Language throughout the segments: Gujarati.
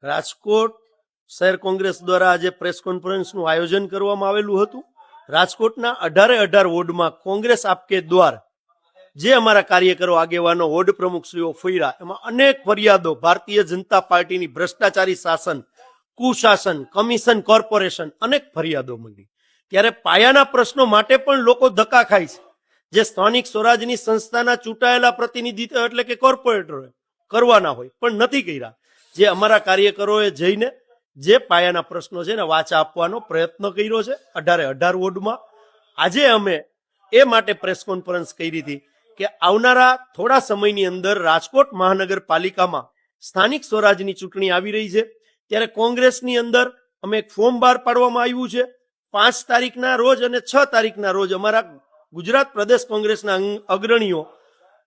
રાજકોટ શહેર કોંગ્રેસ દ્વારા આજે પ્રેસ કોન્ફરન્સનું આયોજન કરવામાં આવેલું હતું। રાજકોટના 18 વોર્ડમાં કોંગ્રેસ આપકે દ્વાર જે અમારા કાર્યકરો આગેવાનો વોર્ડ પ્રમુખશ્રીઓ ફર્યા, એમાં અનેક ફરિયાદો ભારતીય જનતા પાર્ટીની ભ્રષ્ટાચારી શાસન, કુશાસન, કમિશન કોર્પોરેશન, અનેક ફરિયાદો મળી। ત્યારે પાયાના પ્રશ્નો માટે પણ લોકો ધક્કા ખાય છે। જે સ્થાનિક સ્વરાજની સંસ્થાના ચૂંટાયેલા પ્રતિનિધિત્વ એટલે કે કોર્પોરેટરો કરવાના હોય પણ નથી કર્યા। જે અમારા કાર્યકરોએ જઈને જે પાયાના પ્રશ્નો છે ને વાચા આપવાનો પ્રયત્ન કર્યો છે 18 વોર્ડમાં। આજે અમે એ માટે પ્રેસ કોન્ફરન્સ કરી હતી કે આવનારા થોડા સમયની અંદર રાજકોટ મહાનગરપાલિકામાં સ્થાનિક સ્વરાજની ચૂંટણી આવી રહી છે। ત્યારે કોંગ્રેસની અંદર અમે એક ફોર્મ બહાર પાડવામાં આવ્યું છે। 5 તારીખના રોજ અને 6 તારીખના રોજ અમારા ગુજરાત પ્રદેશ કોંગ્રેસના અગ્રણીઓ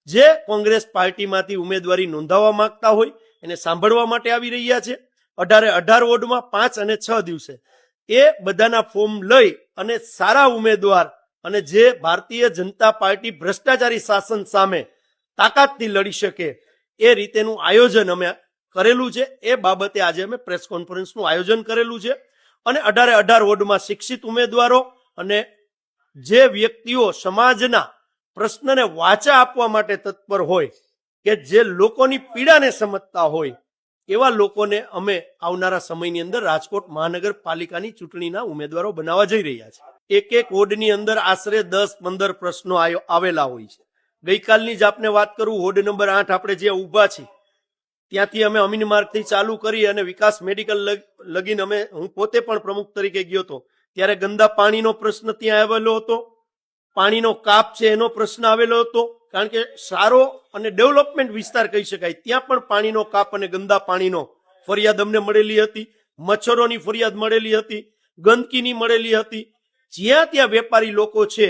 જે કોંગ્રેસ પાર્ટીમાંથી ઉમેદવારી નોંધાવવા માંગતા હોય એને સાંભળવા માટે આવી રહ્યા છે। 18 વોર્ડમાં 5 અને 6 દિવસે એ બધાના ફોર્મ લઈ અને સારા ઉમેદવાર અને જે ભારતીય જનતા પાર્ટી ભ્રષ્ટાચારી શાસન સામે તાકાતથી લડી શકે એ રીતેનું આયોજન અમે કરેલું છે। એ બાબતે આજે અમે પ્રેસ કોન્ફરન્સનું આયોજન કરેલું છે અને 18 વોર્ડમાં શિક્ષિત ઉમેદવારો અને જે વ્યક્તિઓ સમાજના પ્રશ્નને વાચા આપવા માટે તત્પર હોય કે જે લોકોની પીડાને સમજતા હોય એવા લોકોને અમે આવનારા સમયની અંદર રાજકોટ મહાનગરપાલિકાની ચૂંટણીના ઉમેદવારો બનાવવા જઈ રહ્યા છે। એક વોર્ડની અંદર આશરે 10-15 પ્રશ્નો આવેલા હોય છે। ગઈકાલની જ આપને વાત કરું, વોર્ડ નંબર 8 આપણે જે ઊભા છીએ ત્યાંથી અમે અમીન માર્ગથી ચાલુ કરી અને વિકાસ મેડિકલ લગીને હું પોતે પણ પ્રમુખ તરીકે ગયો હતો। ત્યારે ગંદા પાણીનો પ્રશ્ન ત્યાં આવેલો હતો, પાણીનો કાપ છે એનો પ્રશ્ન આવેલો હતો, કારણ કે સારો અને ડેવલપમેન્ટ વિસ્તાર કહી શકાય ત્યાં પણ પાણીનો કાપ અને ગંદા પાણીનો ફરિયાદ અમને મળેલી હતી। મચ્છરોની ફરિયાદ મળેલી હતી, ગંદકીની મળેલી હતી। જ્યાં ત્યાં વેપારી લોકો છે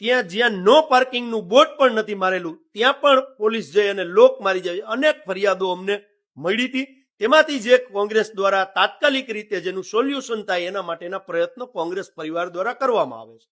ત્યાં જ્યાં નો પાર્કિંગનું બોર્ડ પણ નથી મારેલું ત્યાં પણ પોલીસ જઈ અને લોક મારી જાય, અનેક ફરિયાદો અમને મળી હતી। તેમાંથી જે કોંગ્રેસ દ્વારા તાત્કાલિક રીતે જેનું સોલ્યુશન થાય એના માટેના પ્રયત્નો કોંગ્રેસ પરિવાર દ્વારા કરવામાં આવે છે।